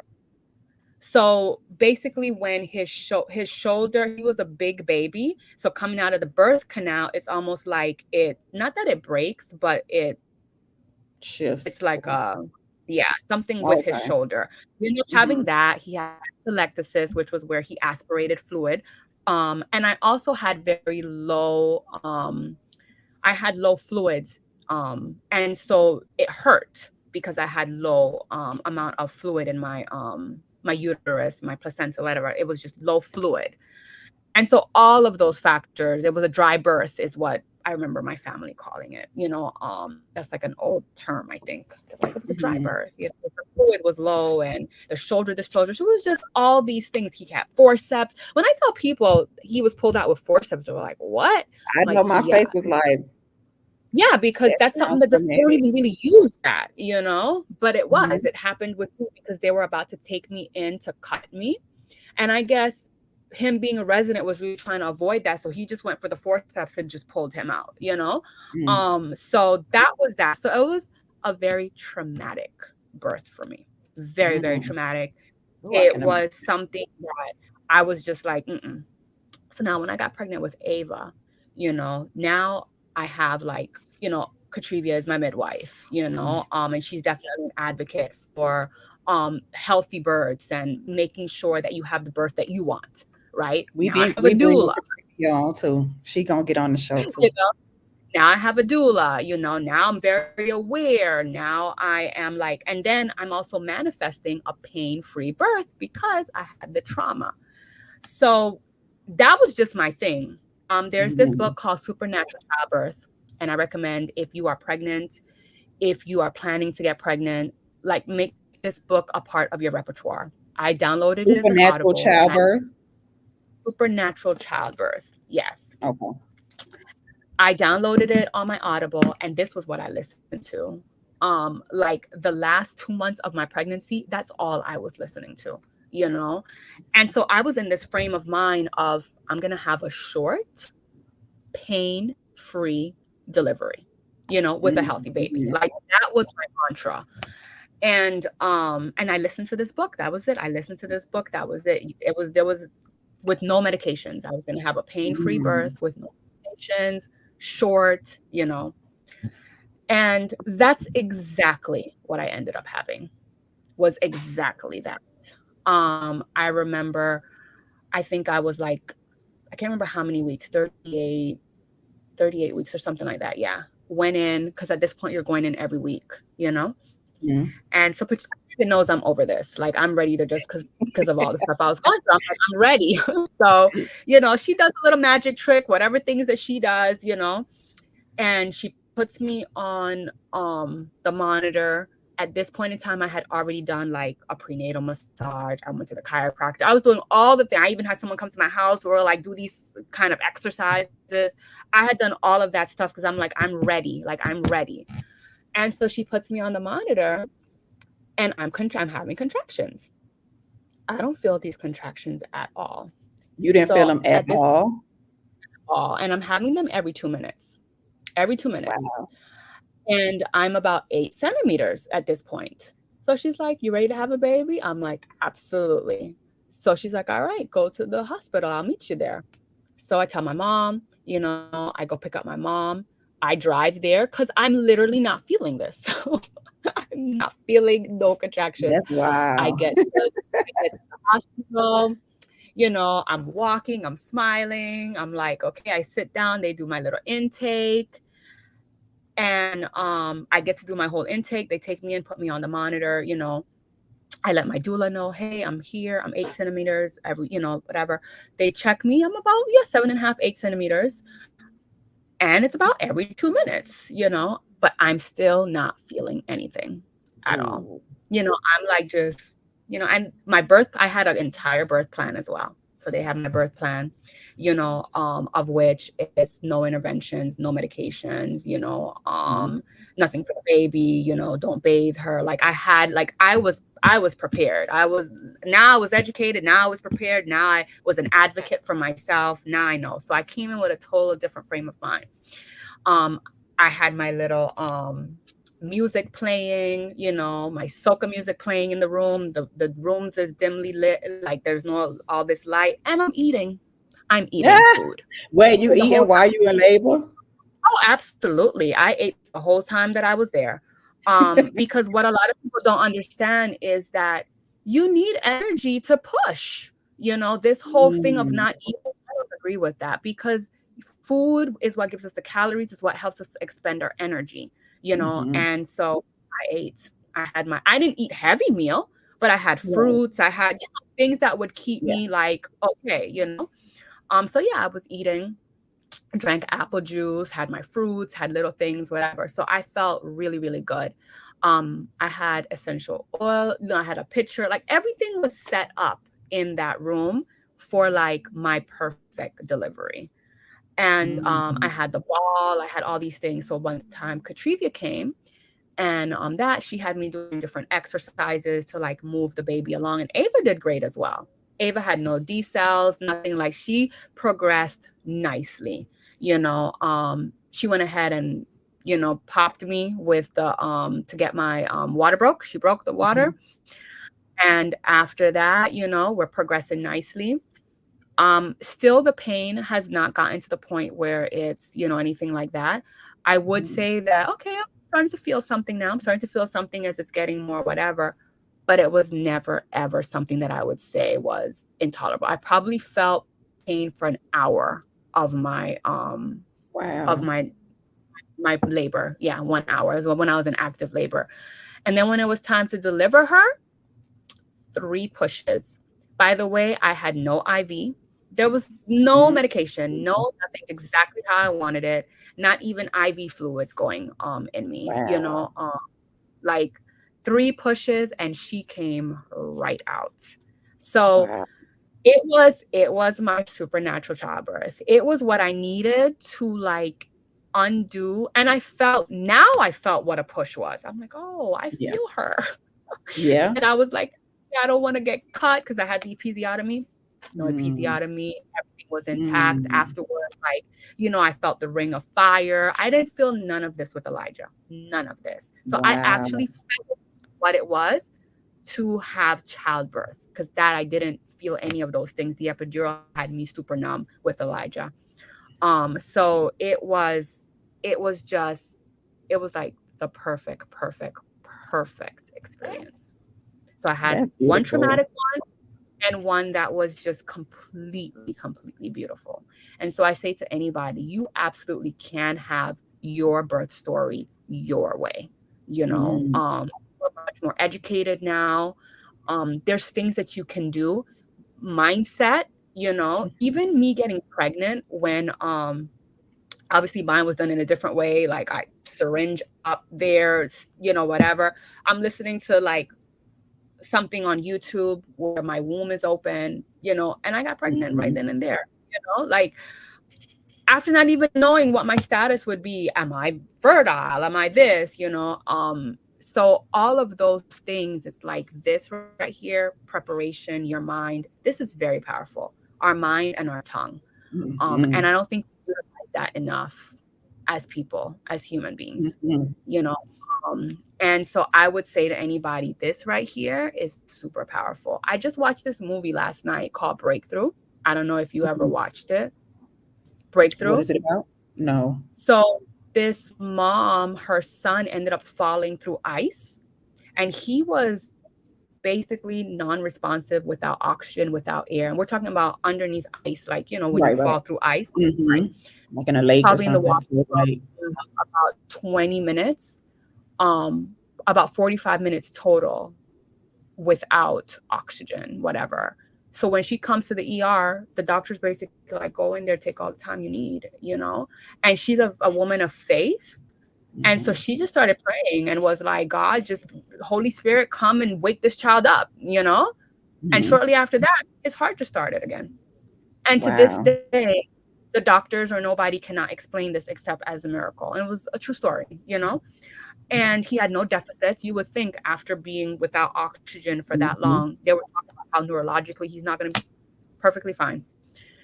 So basically when his shoulder, he was a big baby. So coming out of the birth canal, it's almost like not that it breaks, but it shifts. It's like, something with his shoulder. Having that, he had atelectasis, which was where he aspirated fluid. And I also had very low, I had low fluids. And so it hurt because I had low amount of fluid in my uterus, my placenta, whatever. It was just low fluid. And so all of those factors, it was a dry birth is what I remember my family calling it. That's like an old term, I think. Like, it was a dry birth. The fluid was low and the shoulder dystocia. So it was just all these things. He had forceps. When I tell people he was pulled out with forceps, they were like, what? I know my face was like, yeah, because that's something that they don't even really use that, but it was, it happened with me because they were about to take me in to cut me. And I guess him being a resident was really trying to avoid that. So he just went for the forceps and just pulled him out, So that was that. So it was a very traumatic birth for me. Very, very traumatic. It was something that I was just like, So now when I got pregnant with Ava, now I have like, Katrivia is my midwife, and she's definitely an advocate for healthy births and making sure that you have the birth that you want, right? We have a doula. On too. She gonna get on the show too. Now I have a doula, now I'm very aware. Now I am like, and then I'm also manifesting a pain-free birth because I had the trauma. So that was just my thing. There's this book called Supernatural Childbirth, and I recommend if you are pregnant, if you are planning to get pregnant, like make this book a part of your repertoire. I downloaded it as an Audible. Supernatural Childbirth. Yes. Okay. I downloaded it on my Audible, and this was what I listened to. Like the last 2 months of my pregnancy, that's all I was listening to. And so I was in this frame of mind of, I'm going to have a short, pain-free delivery, with a healthy baby. Like that was my mantra. And I listened to this book. That was it. I listened to this book. That was it. There was with no medications. I was going to have a pain-free birth with no medications, short, and that's exactly what I ended up having, was exactly that. I remember, I think I was like, I can't remember how many weeks, 38 weeks or something like that. Yeah. Went in, because at this point you're going in every week, And so Patricia knows I'm over this. Like, I'm ready to just, because of all the stuff I was going through, I'm ready. So, she does a little magic trick, whatever things that she does, and she puts me on the monitor. At this point in time, I had already done like a prenatal massage. I went to the chiropractor. I was doing all the things. I even had someone come to my house or like do these kind of exercises. I had done all of that stuff because I'm like, I'm ready. Like, I'm ready. And so she puts me on the monitor, and I'm having contractions. I don't feel these contractions at all. You didn't feel them at all? And I'm having them every 2 minutes. Every 2 minutes. Wow. And I'm about 8 centimeters at this point. So she's like, "You ready to have a baby?" I'm like, "Absolutely." So she's like, "All right, go to the hospital. I'll meet you there." So I tell my mom, I go pick up my mom. I drive there because I'm literally not feeling this. So I'm not feeling no contractions. That's I wild. get to, I get to the hospital. I'm walking, I'm smiling. I'm like, okay, I sit down, they do my little intake. And I get to do my whole intake. They take me in, put me on the monitor. I let my doula know, hey, I'm here. I'm 8 centimeters, whatever. They check me. I'm about, yeah, 7.5, 8 centimeters. And it's about every 2 minutes, but I'm still not feeling anything at all. Ooh. I'm like and I had an entire birth plan as well. So they have my birth plan, of which it's no interventions, no medications, Mhm. nothing for the baby, don't bathe her. Like I was prepared. Now I was educated. Now I was prepared. Now I was an advocate for myself. Now I know. So I came in with a total different frame of mind. Um, I had my little music playing, my soca music playing in the room. The rooms is dimly lit, like there's no all this light, and I'm eating. I'm eating Yeah. food Wait, you the whole eating while time. you in labor? Oh, absolutely. I ate the whole time that I was there. Because what a lot of people don't understand is that you need energy to push. This whole thing of Mm. not eating, I don't agree with that because food is what gives us the calories, is what helps us expend our energy. Mhm. And so I ate. I didn't eat heavy meal, but I had Right. fruits. I had, things that would keep Yeah. me like, okay. So yeah, I was eating, drank apple juice, had my fruits, had little things, whatever. So I felt really, really good. I had essential oil, I had a pitcher, like everything was set up in that room for like my perfect delivery. And I Mhm. had the ball, I had all these things. So one time Katrivia came, and that she had me doing different exercises to like move the baby along. And Ava did great as well. Ava had no D cells, nothing. Like she progressed nicely. She went ahead and popped me with the to get my water broke. She broke the water, Mhm. and after that, we're progressing nicely. Still the pain has not gotten to the point where it's, anything like that. I would Mhm. say that, okay, I'm starting to feel something now. I'm starting to feel something as it's getting more whatever. But it was never ever something that I would say was intolerable. I probably felt pain for an hour of my of Wow. my my labor. Yeah, 1 hour is when I was in active labor. And then when it was time to deliver her, 3 pushes. By the way, I had no IV. There was no Mhm. medication, no nothing, exactly how I wanted it. Not even IV fluids going in me, Wow. like 3 pushes and she came right out. So Wow. it was my supernatural childbirth. It was what I needed to like undo. And I felt what a push was. I'm like, oh, I Yeah. feel her. Yeah. And I was like, yeah, I don't want to get cut because I had the episiotomy. No Mm. episiotomy. Everything was intact Mm. afterward. Like, I felt the ring of fire. I didn't feel none of this with Elijah. None of this. So I Wow. actually felt what it was to have childbirth because that I didn't feel any of those things. The epidural had me super numb with Elijah. So it was like the perfect, perfect, perfect experience. So I had That's one beautiful. traumatic and one that was just completely, completely beautiful. And so I say to anybody, you absolutely can have your birth story your way. Mm. We're much more educated now. There's things that you can do. Mindset, even me getting pregnant when obviously mine was done in a different way, like I syringe up there, whatever. I'm listening to like something on YouTube where my womb is open, and I got pregnant right Mhm. then and there, like after not even knowing what my status would be. Am I fertile? Am I this? So all of those things, it's like this right here, preparation, your mind. This is very powerful. Our mind and our tongue. And Mhm. I don't think we utilize that enough. as people, as human beings, Mhm. you know. And so I would say to anybody, this right here is super powerful. I just watched this movie last night called Breakthrough. I don't know if you ever Mhm. watched it. What Breakthrough. is it about? No. So this mom, her son ended up falling through ice, and he was basically non-responsive, without oxygen, without air. And we're talking about underneath ice, like, you know, when you Right, fall right. through ice, right? Mhm. Like in a lake or Probably in the something. water for Like, about 20 minutes, um, about 45 minutes total without oxygen, whatever. So when she comes to the ER, the doctor's basically like, go in there, take all the time you need, you know? And she's a woman of faith. And so mhm. she just started praying and was like, God, just Holy Spirit, come and wake this child up, you know? And Mhm. shortly after that, his heart just started again. And to this Wow. day, the doctors or nobody cannot explain this except as a miracle. And it was a true story, you know? And he had no deficits. You would think after being without oxygen for that Mhm. long, they were talking about how neurologically he's not going to be perfectly fine,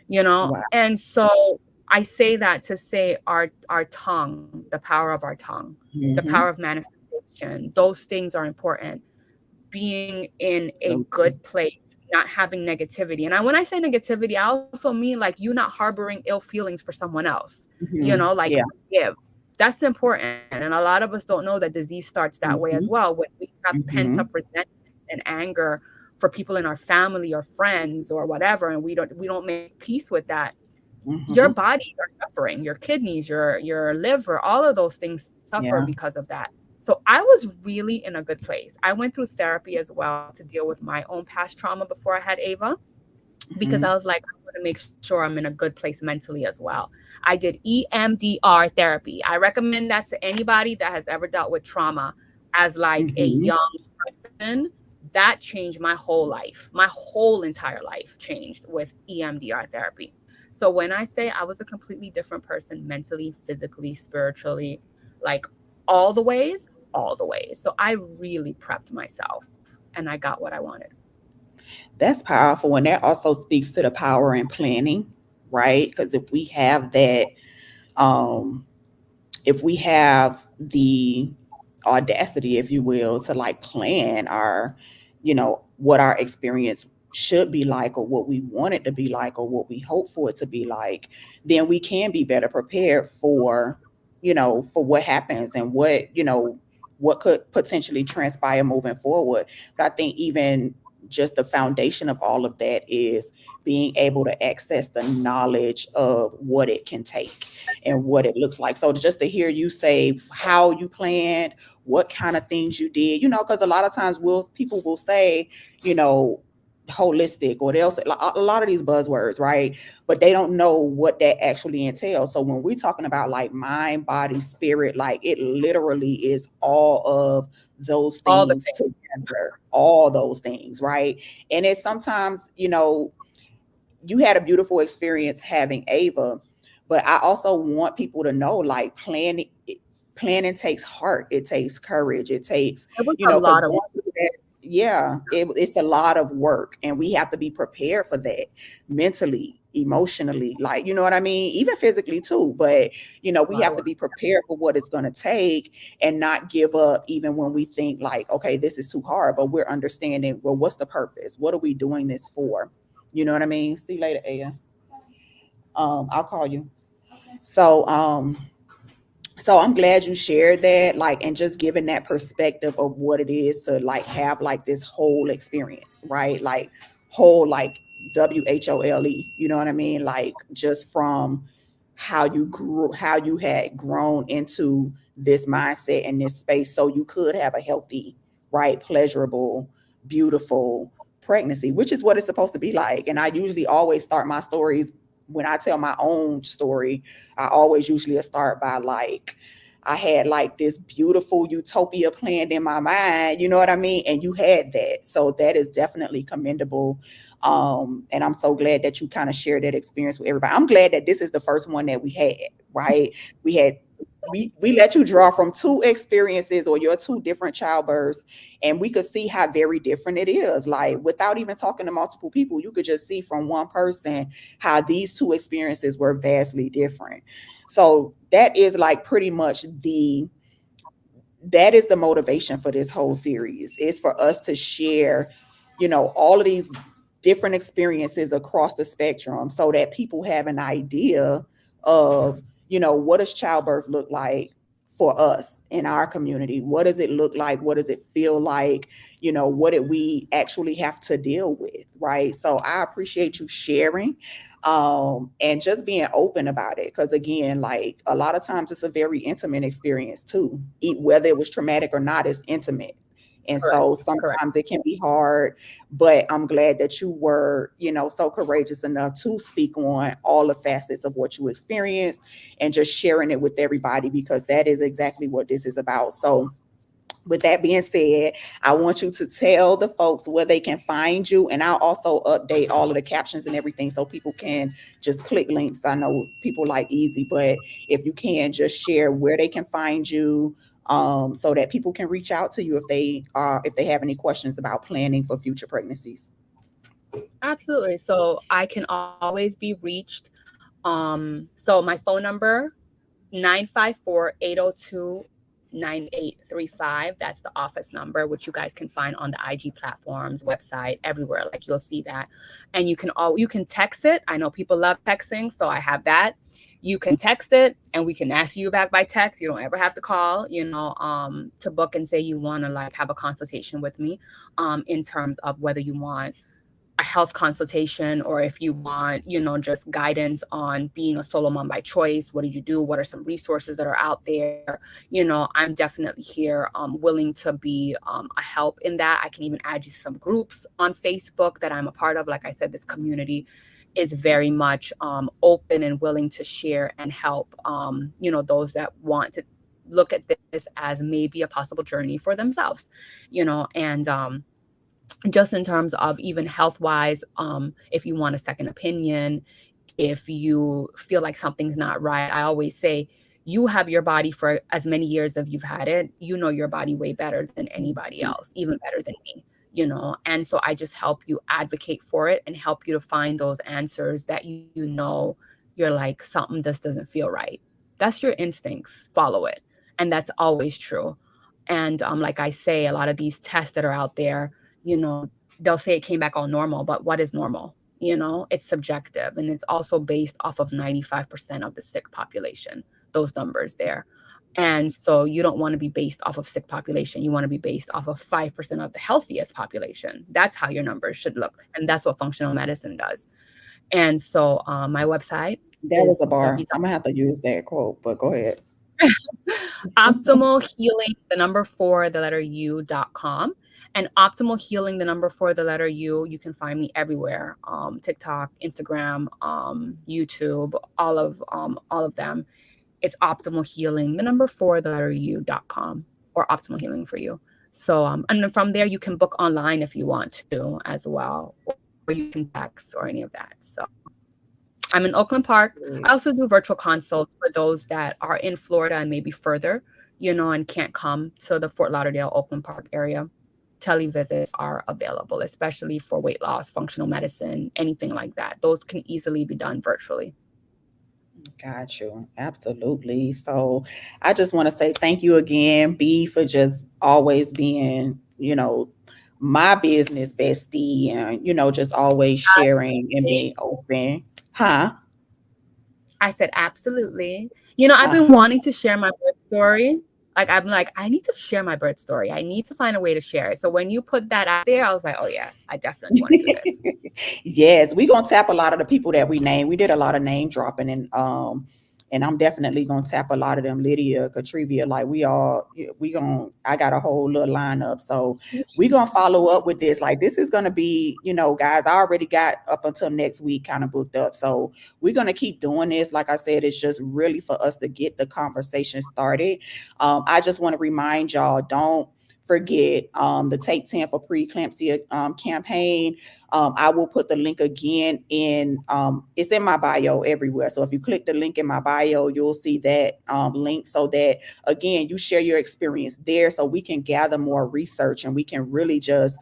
you know? Wow. And so I say that to say our tongue, the power of our tongue, the power of Mhm. manifestation, those things are important. Being in a So good place, not having negativity. And when I say negativity, I also mean like you not harboring ill feelings for someone else, you know, mhm. like Yeah. forgive. That's important. And a lot of us don't know that disease starts that way as Mhm. well. When we have pent up Mhm. resentment and anger for people in our family or friends or whatever, and we don't make peace with that, your Mhm. bodies are suffering, your kidneys, your liver, all of those things suffer Yeah. because of that. So I was really in a good place. I went through therapy as well to deal with my own past trauma before I had Ava, because I Mhm. was like, I want to make sure I'm in a good place mentally as well. I did EMDR therapy. I recommend that to anybody that has ever dealt with trauma as like a Mhm. young person. That changed my whole life. My whole entire life changed with EMDR therapy. So when I say I was a completely different person mentally, physically, spiritually, like all the ways, all the ways. So I really prepped myself and I got what I wanted. That's powerful. And that also speaks to the power in planning, right? Because um, if we have the audacity, if you will, to like plan our, what our experience should be like, or what we want it to be like, or what we hope for it to be like, then we can be better prepared for what happens and what could potentially transpire moving forward. But I think even just the foundation of all of that is being able to access the knowledge of what it can take and what it looks like. So just to hear you say how you planned, what kind of things you did, because a lot of times people will say, you know, holistic, or they'll say like, a lot of these buzzwords, right? But they don't know what that actually entails. So when we're talking about like mind, body, spirit, like it literally is all of those All the things together, all those things, right? And it's sometimes, you had a beautiful experience having Ava, but I also want people to know like planning takes heart, it takes courage, it takes, It was a because lot of going through that, yeah, it's a lot of work, and we have to be prepared for that mentally, emotionally, like, you know what I mean, even physically too. But we have to work. be prepared for what it's going to take and not give up even when we think like, okay, this is too hard, but we're understanding, well, what's the purpose, what are we doing this for? You know what I mean? See you later, Aya. I'll call you. So, so I'm glad you shared that, like, and just giving that perspective of what it is to like have like this whole experience, right? Like whole, like WHOLE, you know what I mean? Like just from how you had grown into this mindset and this space so you could have a healthy, right, pleasurable, beautiful pregnancy, which is what it's supposed to be like. And I usually always start my stories when I tell my own story. I always usually start by like, I had like this beautiful utopia planned in my mind, you know what I mean? And you had that. So that is definitely commendable. And I'm so glad that you kind of shared that experience with everybody. I'm glad that this is the first one that we had, right? We had we let you draw from two experiences or your two different childbirths, and we could see how very different it is. Like without even talking to multiple people, you could just see from one person how these two experiences were vastly different. So that is like pretty much that is the motivation for this whole series, is for us to share, all of these different experiences across the spectrum so that people have an idea of, what does childbirth look like for us in our community? What does it look like? What does it feel like? What did we actually have to deal with? Right. So I appreciate you sharing, and just being open about it, because again, like, a lot of times it's a very intimate experience too. Whether it was traumatic or not, it's intimate, and Correct. so Correct. sometimes it can be hard. But I'm glad that you were, so courageous enough to speak on all the facets of what you experienced and just sharing it with everybody, because that is exactly what this is about. So with that being said, I want you to tell the folks where they can find you, and I'll also update all of the captions and everything so people can just click links. I know people like easy, but if you can just share where they can find you, so that people can reach out to you if they have any questions about planning for future pregnancies. Absolutely. So I can always be reached. So my phone number, 954-802-9835. That's the office number, which you guys can find on the IG platforms, website, everywhere. Like, you'll see that. And you can text it. I know people love texting, so I have that. You can text it and we can ask you back by text. You don't ever have to call, to book and say you want to like have a consultation with me, in terms of whether you want a health consultation, or if you want, just guidance on being a solo mom by choice. What did you do? What are some resources that are out there? I'm definitely here, willing to be a help in that. I can even add you some groups on Facebook that I'm a part of. Like I said, this community is very much open and willing to share and help, those that want to look at this as maybe a possible journey for themselves, and just in terms of even health wise, if you want a second opinion, if you feel like something's not right, I always say, you have your body for as many years as you've had it. You know your body way better than anybody else, even better than me, and so I just help you advocate for it and help you to find those answers that you're like, something just doesn't feel right. That's your instincts, follow it. And that's always true. And like I say, a lot of these tests that are out there, you know, they'll say it came back all normal, but what is normal? It's subjective, and it's also based off of 95% of the sick population, those numbers there. And so you don't want to be based off of sick population. You want to be based off of 5% of the healthiest population. That's how your numbers should look. And that's what functional medicine does. And so my website That was is a bar. I'm gonna www. have to use that quote, but go ahead. Optimal healing, the number 4, the letter U.com. And optimal healing, the number 4, the letter U. You can find me everywhere. TikTok, Instagram, YouTube, all of them. It's optimal healing, the number 4, the letter U.com, or optimal healing for you. So, and then from there, you can book online if you want to as well, or you can text or any of that. So I'm in Oakland Park. I also do virtual consults for those that are in Florida and maybe further, and can't come to the Fort Lauderdale, Oakland Park area. Televisits are available, especially for weight loss, functional medicine, anything like that. Those can easily be done virtually. Got you. Absolutely. So I just want to say thank you again, B, for just always being, my business bestie, and, just always sharing and being open. Huh? I said, absolutely. I've Uh, been wanting to share my birth story. Like, I'm like, I need to share my birth story. I need to find a way to share it. So when you put that out there, I was like, oh, yeah, I definitely want to do this. yes, we're gonna tap a lot of the people that we name. We did a lot of name dropping, and I'm definitely gonna tap a lot of them. Lydia, Katrivia, like we gonna. I got a whole little lineup, so we gonna follow up with this. Like, this is gonna be, guys. I already got up until next week kind of booked up, so we're gonna keep doing this. Like I said, it's just really for us to get the conversation started. I just want to remind y'all, don't forget the Take 10 for Preeclampsia campaign. I will put the link again it's in my bio everywhere. So if you click the link in my bio, you'll see that link, so that again, you share your experience there so we can gather more research and we can really just,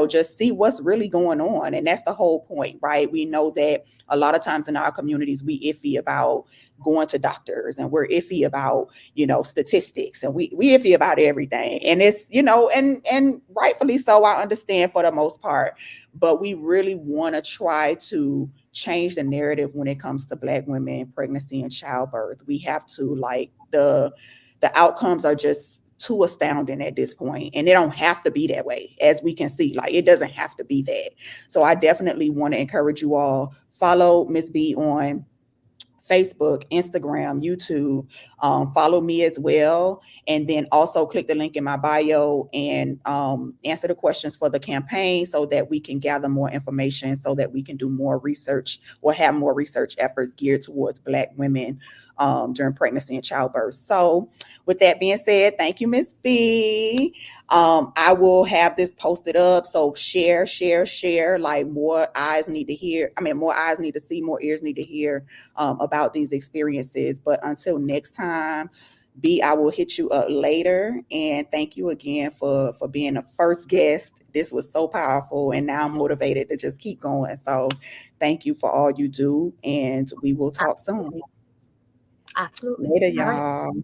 just see what's really going on. And that's the whole point, right? We know that a lot of times in our communities, we iffy about going to doctors, and we're iffy about, statistics, and we iffy about everything. And it's, and rightfully so, I understand for the most part, but we really want to try to change the narrative when it comes to Black women, pregnancy and childbirth. We have to, like, the outcomes are just too astounding at this point, and it don't have to be that way. As we can see, like, it doesn't have to be that. So I definitely want to encourage you all, follow Miss B on Facebook, Instagram, YouTube. Follow me as well. And then also click the link in my bio and answer the questions for the campaign so that we can gather more information, so that we can do more research or have more research efforts geared towards Black women during pregnancy and childbirth. So with that being said, thank you, Miss B. I will have this posted up. So share, share, share. Like, more eyes need to hear. I mean, more eyes need to see, more ears need to hear about these experiences. But until next time, B, I will hit you up later. And thank you again for being the first guest. This was so powerful, and now I'm motivated to just keep going. So thank you for all you do, and we will talk soon. Absolutely. Later, All right. y'all.